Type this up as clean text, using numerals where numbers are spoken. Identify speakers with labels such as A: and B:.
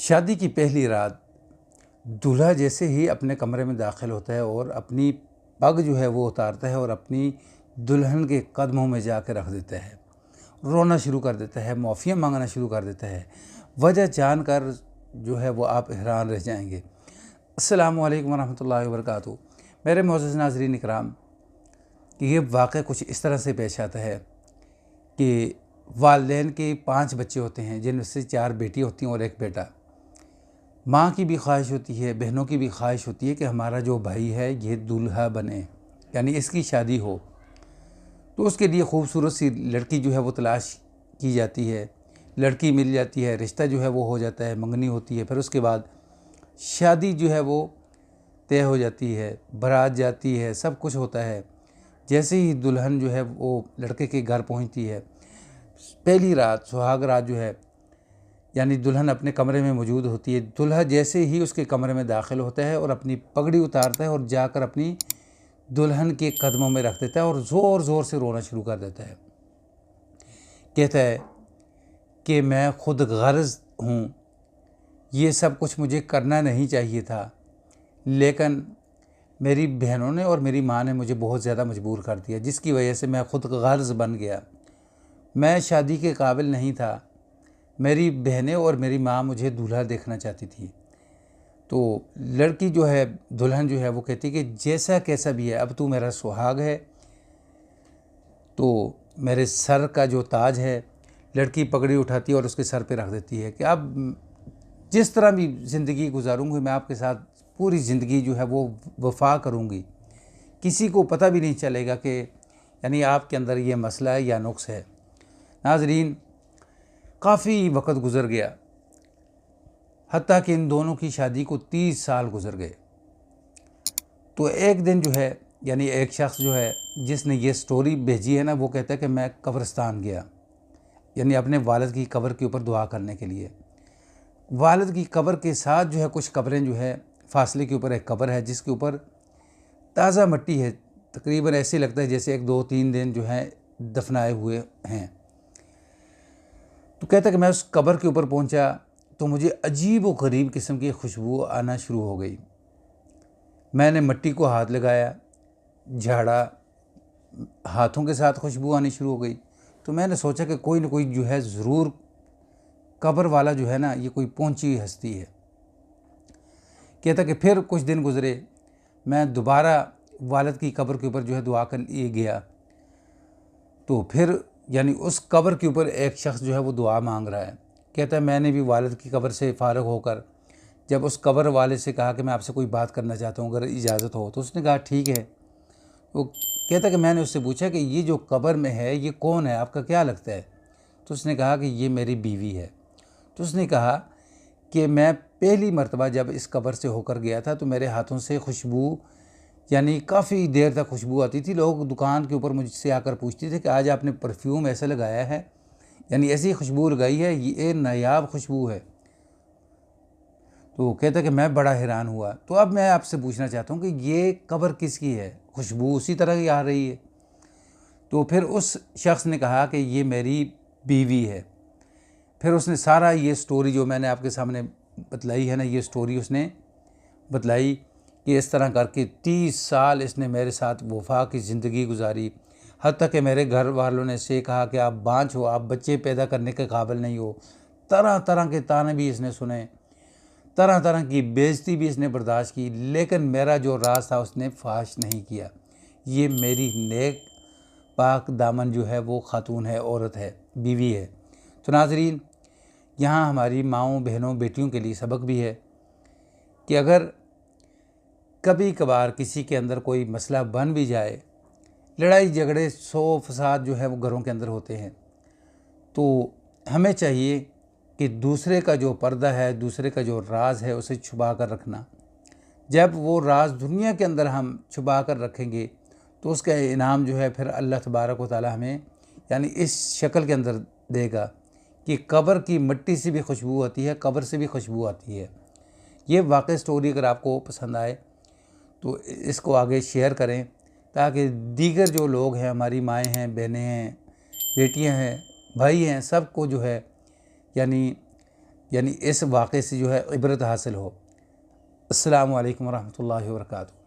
A: शादी की पहली रात दूल्हा जैसे ही अपने कमरे में दाखिल होता है और अपनी पग जो है वो उतारता है और अपनी दुल्हन के कदमों में जाकर रख देता है, रोना शुरू कर देता है, माफ़ियाँ मांगना शुरू कर देता है। वजह जानकर जो है वो आप हैरान रह जाएंगे। अस्सलामु अलैकुम वरहमतुल्लाहि वबरकातुहू। मेरे मोअज़्ज़ज़ नाज़रीन इकराम, कि ये वाक़या कुछ इस तरह से पेश आता है कि वालिदैन के 5 बच्चे होते हैं, जिनमें से 4 बेटी होती हैं और 1 बेटा। माँ की भी ख्वाहिश होती है, बहनों की भी ख्वाहिश होती है कि हमारा जो भाई है ये दूल्हा बने, यानी इसकी शादी हो। तो उसके लिए खूबसूरत सी लड़की जो है वो तलाश की जाती है, लड़की मिल जाती है, रिश्ता जो है वो हो जाता है, मंगनी होती है, फिर उसके बाद शादी जो है वो तय हो जाती है, बारात जाती है, सब कुछ होता है। जैसे ही दुल्हन जो है वो लड़के के घर पहुंचती है, पहली रात सुहाग रात जो है, यानी दुल्हन अपने कमरे में मौजूद होती है। दूल्हा जैसे ही उसके कमरे में दाखिल होता है और अपनी पगड़ी उतारता है और जाकर अपनी दुल्हन के कदमों में रख देता है और ज़ोर ज़ोर से रोना शुरू कर देता है। कहता है कि मैं खुद गर्ज़ हूँ, ये सब कुछ मुझे करना नहीं चाहिए था, लेकिन मेरी बहनों ने और मेरी माँ ने मुझे बहुत ज़्यादा मजबूर कर दिया, जिसकी वजह से मैं खुद गर्ज़ बन गया। मैं शादी के काबिल नहीं था। मेरी बहनें और मेरी माँ मुझे दूल्हा देखना चाहती थी। तो लड़की जो है, दुल्हन जो है, वो कहती कि जैसा कैसा भी है, अब तू मेरा सुहाग है, तो मेरे सर का जो ताज है। लड़की पगड़ी उठाती है और उसके सर पे रख देती है कि अब जिस तरह भी ज़िंदगी गुजारूंगी, मैं आपके साथ पूरी ज़िंदगी जो है वो वफा करूंगी। किसी को पता भी नहीं चलेगा कि यानी आपके अंदर ये मसला है या नुक्स है। नाज़रीन, काफ़ी वक्त गुज़र गया, हत्ता कि इन दोनों की शादी को 30 साल गुज़र गए। तो एक दिन जो है, यानी एक शख्स जो है जिसने ये स्टोरी भेजी है ना, वो कहता है कि मैं कब्रिस्तान गया, यानी अपने वालिद की कब्र के ऊपर दुआ करने के लिए। वालिद की कब्र के साथ जो है कुछ कब्रें जो है, फासले के ऊपर एक कब्र है जिसके ऊपर ताज़ा मिट्टी है, तकरीबन ऐसे लगता है जैसे 1-2-3 दिन जो है दफनाए हुए हैं। तो कहता है कि मैं उस कब्र के ऊपर पहुंचा तो मुझे अजीब व गरीब किस्म की खुशबू आना शुरू हो गई। मैंने मिट्टी को हाथ लगाया, झाड़ा, हाथों के साथ खुशबू आनी शुरू हो गई। तो मैंने सोचा कि कोई ना कोई जो है ज़रूर कब्र वाला जो है ना, ये कोई पहुंची हुई हस्ती है। कहता कि फिर कुछ दिन गुजरे, मैं दोबारा वालिद की कब्र के ऊपर जो है दुआ कर लिए गया। तो फिर यानी उस कब्र के ऊपर एक शख्स जो है वो दुआ मांग रहा है। कहता है मैंने भी वालिद की कब्र से फ़ारिग होकर जब उस कब्र वाले से कहा कि मैं आपसे कोई बात करना चाहता हूँ, अगर इजाज़त हो, तो उसने कहा ठीक है। वो कहता कि मैंने उससे पूछा कि ये जो कब्र में है ये कौन है, आपका क्या लगता है? तो उसने कहा कि ये मेरी बीवी है। तो उसने कहा कि मैं पहली मर्तबा जब इस कब्र से होकर गया था तो मेरे हाथों से खुशबू, यानी काफ़ी देर तक खुशबू आती थी। लोग दुकान के ऊपर मुझसे आकर पूछते थे कि आज आपने परफ्यूम ऐसा लगाया है, यानी ऐसी खुशबू लगाई है, ये नायाब खुशबू है। तो कहता कि मैं बड़ा हैरान हुआ। तो अब मैं आपसे पूछना चाहता हूँ कि ये कब्र किसकी है, खुशबू उसी तरह की आ रही है? तो फिर उस शख्स ने कहा कि ये मेरी बीवी है। फिर उसने सारा ये स्टोरी जो मैंने आपके सामने बतलाई है ना, ये स्टोरी उसने बतलाई कि इस तरह करके 30 साल इसने मेरे साथ वफा की ज़िंदगी गुजारी। हत्ता कि मेरे घर वालों ने से कहा कि आप बांझ हो, आप बच्चे पैदा करने के काबिल नहीं हो। तरह तरह के ताने भी इसने सुने, तरह तरह की बेइज्जती भी इसने बर्दाश्त की, लेकिन मेरा जो राज था उसने फाश नहीं किया। ये मेरी नेक पाक दामन जो है वो खातून है, औरत है, बीवी है। तो नाज़रीन, यहाँ हमारी माँओं, बहनों, बेटियों के लिए सबक भी है कि अगर कभी कभार किसी के अंदर कोई मसला बन भी जाए, लड़ाई झगड़े, 100 फसाद जो है वो घरों के अंदर होते हैं, तो हमें चाहिए कि दूसरे का जो पर्दा है, दूसरे का जो राज है, उसे छुपा कर रखना। जब वो राज दुनिया के अंदर हम छुपा कर रखेंगे तो उसका इनाम जो है फिर अल्लाह तबारक व तआला हमें यानी इस शक्ल के अंदर देगा कि कब्र की मिट्टी से भी खुशबू आती है, कब्र से भी खुशबू आती है। ये वाकई स्टोरी अगर आपको पसंद आए तो इसको आगे शेयर करें, ताकि दीगर जो लोग हैं, हमारी माएँ हैं, बहनें हैं, बेटियां हैं, भाई हैं, सबको जो है यानी यानी इस वाक़े से जो है इबरत हासिल हो। अस्सलामु अलैकुम वरहमतुल्लाहि वबरकातुहू।